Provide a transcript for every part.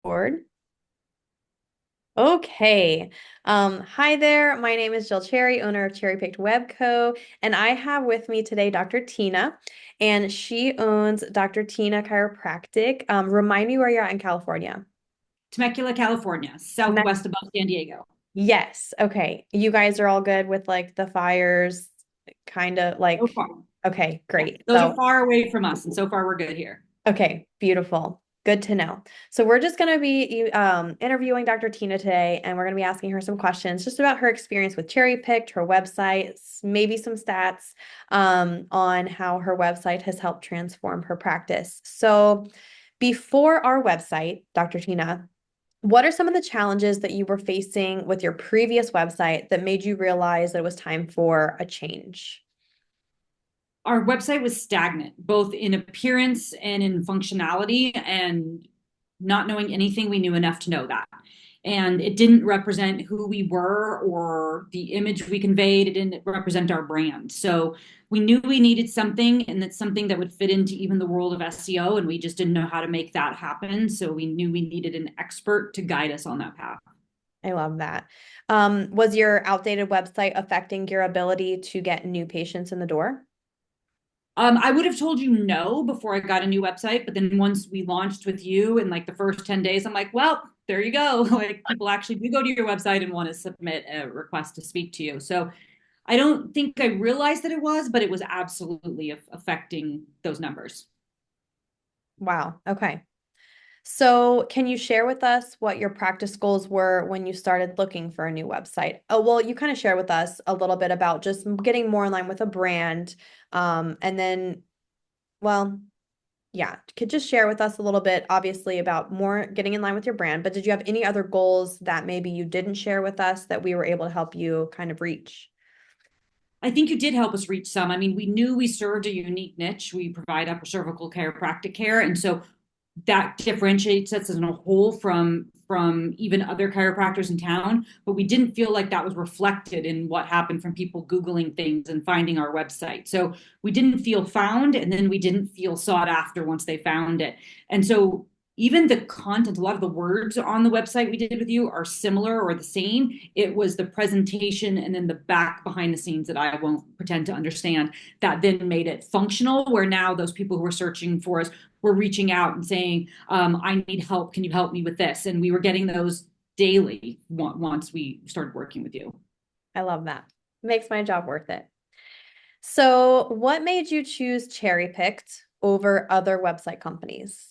Board. Okay. Hi there. My name is Jill Cherry, owner of Cherry Picked Web Co. And I have with me today Dr. Tina, and she owns Dr. Tina Chiropractic. Remind me where you're at in California. Temecula, California, Me- southwest above San Diego. Yes. Okay. You guys are all good with like the fires, kind of So like, far. okay, Yeah, great. those are So far away from us, and so far we're good here. okay, beautiful. Good to know. So we're just going to be interviewing Dr. Tina today, and we're going to be asking her some questions just about her experience with Cherry Picked, her website, maybe some stats on how her website has helped transform her practice. So before our website, Dr. Tina, what are some of the challenges that you were facing with your previous website that made you realize that it was time for a change? Our website was stagnant, both in appearance and in functionality, and not knowing anything, we knew enough to know that. And it didn't represent who we were or the image we conveyed. It didn't represent our brand. So we knew we needed something, and that's something that would fit into even the world of SEO. And we just didn't know how to make that happen. So we knew we needed an expert to guide us on that path. I love that. Was your outdated website affecting your ability to get new patients in the door? I would have told you no before I got a new website, but then once we launched with you in like the first 10 days, I'm like, well, there you go. Like people actually do go to your website and want to submit a request to speak to you. So I don't think I realized that it was, but it was absolutely affecting those numbers. Wow. Okay. So, can you share with us what your practice goals were when you started looking for a new website? Oh, well, you kind of share with us a little bit about just getting more in line with a brand. And then, well, yeah, could just share with us a little bit, obviously, about more getting in line with your brand. But did you have any other goals that maybe you didn't share with us that we were able to help you kind of reach? I think you did help us reach some. I mean, we knew we served a unique niche. We provide upper cervical chiropractic care, and so that differentiates us as a whole from even other chiropractors in town. But we didn't feel like that was reflected in what happened from people Googling things and finding our website. So we didn't feel found, and then we didn't feel sought after once they found it. And so even the content, a lot of the words on the website we did with you are similar or the same. It was the presentation and then the back behind the scenes that I won't pretend to understand that then made it functional, where now those people who were searching for us were reaching out and saying, I need help. Can you help me with this? And we were getting those daily once we started working with you. I love that. Makes my job worth it. So, what made you choose Cherry Picked over other website companies?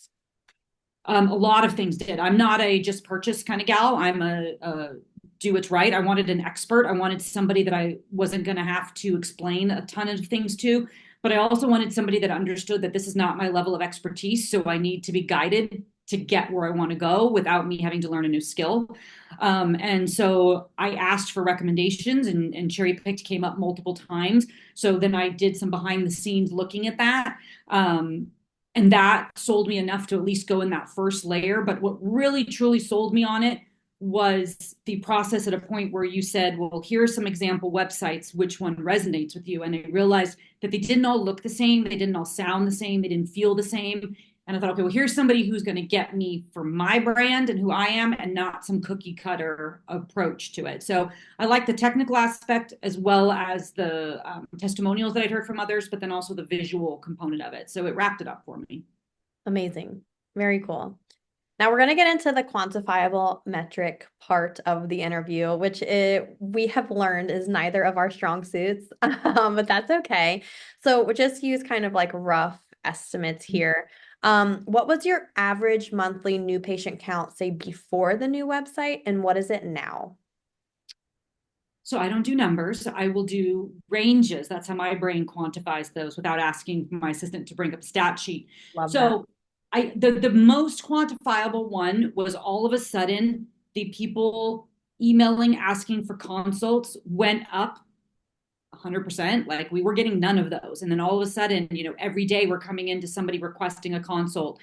A lot of things did. I'm not a just purchase kind of gal. I'm a do it right. I wanted an expert. I wanted somebody that I wasn't going to have to explain a ton of things to, but I also wanted somebody that understood that this is not my level of expertise. So I need to be guided to get where I want to go without me having to learn a new skill. And so I asked for recommendations, and Cherry Picked came up multiple times. So then I did some behind the scenes looking at that. And that sold me enough to at least go in that first layer. But what really truly sold me on it was the process at a point where you said, well, here are some example websites, which one resonates with you? And I realized that they didn't all look the same, they didn't all sound the same, they didn't feel the same. And I thought, okay, well, here's somebody who's going to get me for my brand and who I am, and not some cookie cutter approach to it. So I like the technical aspect as well as the testimonials that I'd heard from others, but then also the visual component of it. So it wrapped it up for me. Amazing. Very cool. Now we're going to get into the quantifiable metric part of the interview, which we have learned is neither of our strong suits, but that's okay. So we'll just use kind of like rough estimates here. What was your average monthly new patient count, say before the new website, and what is it now? So I don't do numbers. I will do ranges. That's how my brain quantifies those without asking my assistant to bring up a stat sheet. Love that. So the most quantifiable one was all of a sudden the people emailing asking for consults went up 100%. Like we were getting none of those. And then all of a sudden, every day we're coming into somebody requesting a consult.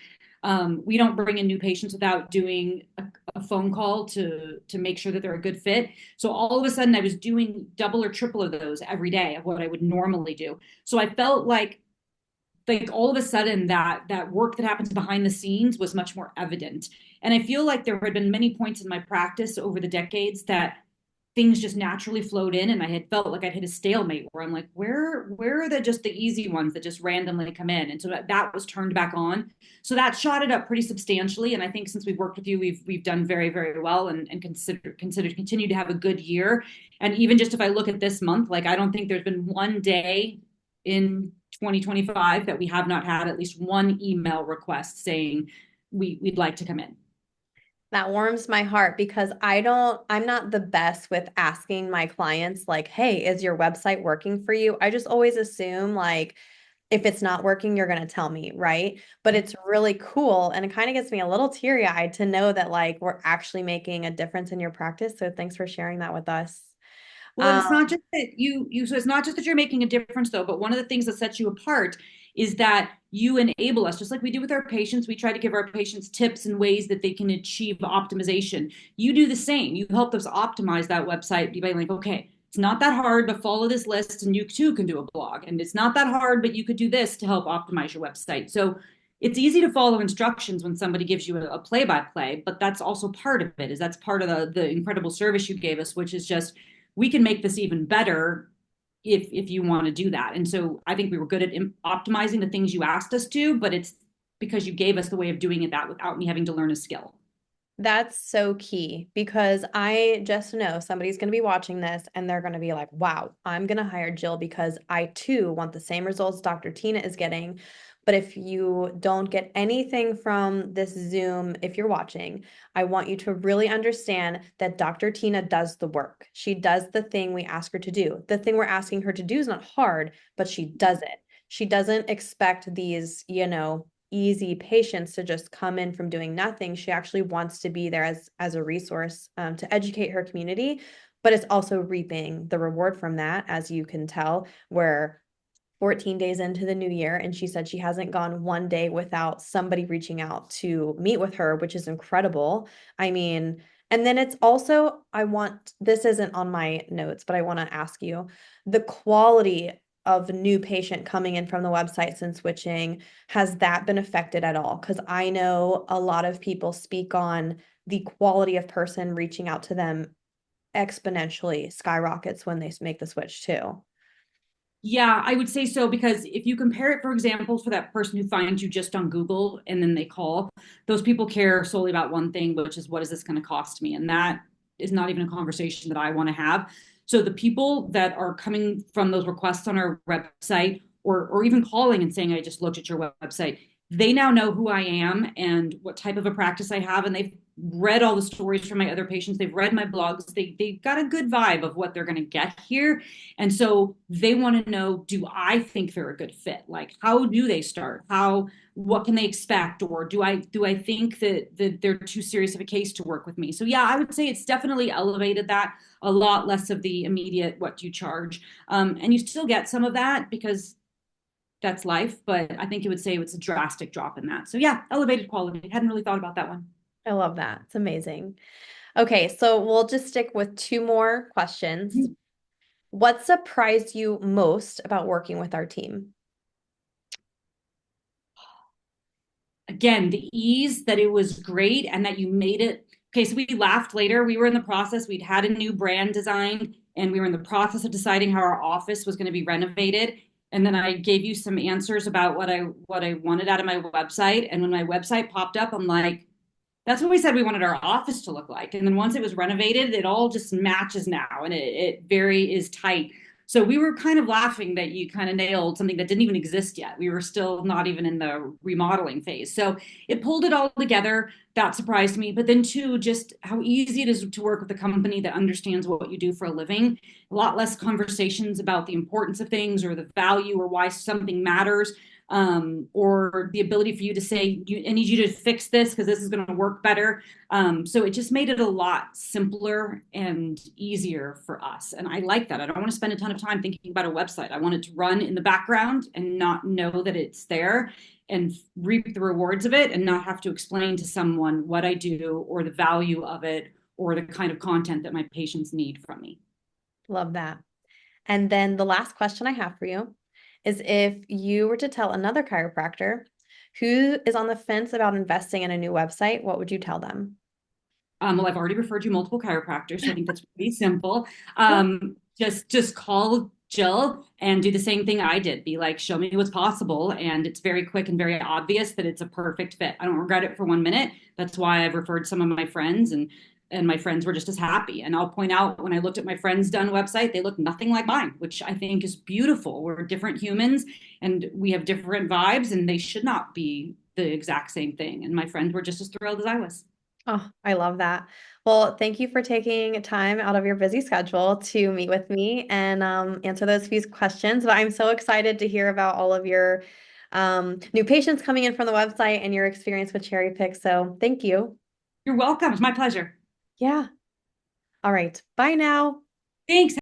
We don't bring in new patients without doing a phone call to make sure that they're a good fit. So all of a sudden I was doing double or triple of those every day of what I would normally do. So I felt like all of a sudden that work that happens behind the scenes was much more evident. And I feel like there had been many points in my practice over the decades that things just naturally flowed in, and I had felt like I'd hit a stalemate where I'm like, where are the just the easy ones that just randomly come in? And so that was turned back on. So that shot it up pretty substantially. And I think since we've worked with you, we've done very, very well, and consider continue to have a good year. And even just if I look at this month, like I don't think there's been one day in 2025 that we have not had at least one email request saying we'd like to come in. That warms my heart because I'm not the best with asking my clients, like, hey, is your website working for you? I just always assume, like, if it's not working, you're going to tell me, right? But it's really cool. And it kind of gets me a little teary eyed to know that, like, we're actually making a difference in your practice. So thanks for sharing that with us. Well, and Um, it's not just that so it's not just that you're making a difference though, but one of the things that sets you apart is that you enable us, just like we do with our patients. We try to give our patients tips and ways that they can achieve optimization. You do the same. You help us optimize that website by like, okay, it's not that hard, but follow this list and you too can do a blog. And it's not that hard, but you could do this to help optimize your website. So it's easy to follow instructions when somebody gives you a play by play, but that's also part of it, is that's part of the incredible service you gave us, which is just we can make this even better if you want to do that. And so I think we were good at optimizing the things you asked us to, but it's because you gave us the way of doing it that without me having to learn a skill. That's so key because I just know somebody's going to be watching this and they're going to be like, wow, I'm going to hire Jill because I too want the same results Dr. Tina is getting. But if you don't get anything from this Zoom, if you're watching, I want you to really understand that Dr. Tina does the work. She does the thing we ask her to do. The thing we're asking her to do is not hard, but she does it. She doesn't expect these, easy patients to just come in from doing nothing. She actually wants to be there as a resource to educate her community, but it's also reaping the reward from that, as you can tell, where 14 days into the new year, and she said she hasn't gone one day without somebody reaching out to meet with her, which is incredible. I mean, and then it's also, this isn't on my notes, but I want to ask you the quality of new patient coming in from the website since switching, has that been affected at all? Because I know a lot of people speak on the quality of person reaching out to them exponentially skyrockets when they make the switch too. Yeah, I would say so because if you compare it, for example, for that person who finds you just on Google and then they call, those people care solely about one thing, which is what is this going to cost me? And that is not even a conversation that I want to have. So the people that are coming from those requests on our website or even calling and saying, I just looked at your website, they now know who I am and what type of a practice I have. And they've read all the stories from my other patients. They've read my blogs. They got a good vibe of what they're going to get here. And so they want to know, do I think they're a good fit? Like, how do they start? What can they expect? Or do I think that they're too serious of a case to work with me? So yeah, I would say it's definitely elevated that, a lot less of the immediate, what do you charge? And you still get some of that because that's life, but I think it would say it's a drastic drop in that. So yeah, elevated quality. Hadn't really thought about that one. I love that. It's amazing. Okay, so we'll just stick with two more questions. What surprised you most about working with our team? Again, the ease that it was great and that you made it. Okay, so we laughed later. We were in the process, we'd had a new brand designed, and we were in the process of deciding how our office was going to be renovated. And then I gave you some answers about what I wanted out of my website. And when my website popped up, I'm like, that's what we said we wanted our office to look like. And then once it was renovated, it all just matches now and it very is tight. So we were kind of laughing that you kind of nailed something that didn't even exist yet. We were still not even in the remodeling phase. So it pulled it all together. That surprised me. But then, too, just how easy it is to work with a company that understands what you do for a living. A lot less conversations about the importance of things or the value or why something matters, or the ability for you to say, I need you to fix this because this is going to work better. So it just made it a lot simpler and easier for us. And I like that. I don't want to spend a ton of time thinking about a website. I want it to run in the background and not know that it's there and reap the rewards of it and not have to explain to someone what I do or the value of it or the kind of content that my patients need from me. Love that. And then the last question I have for you is if you were to tell another chiropractor, who is on the fence about investing in a new website, what would you tell them? Well, I've already referred you multiple chiropractors, so I think that's pretty simple. Yeah. Just call Jill and do the same thing I did. Be like, show me what's possible, and it's very quick and very obvious that it's a perfect fit. I don't regret it for 1 minute. That's why I've referred some of my friends, and my friends were just as happy. And I'll point out when I looked at my friends' done website, they look nothing like mine, which I think is beautiful. We're different humans, and we have different vibes, and they should not be the exact same thing. And my friends were just as thrilled as I was. Oh, I love that. Well, thank you for taking time out of your busy schedule to meet with me and answer those few questions. But I'm so excited to hear about all of your new patients coming in from the website and your experience with Cherry Pick. So thank you. You're welcome. It's my pleasure. Yeah. All right. Bye now. Thanks.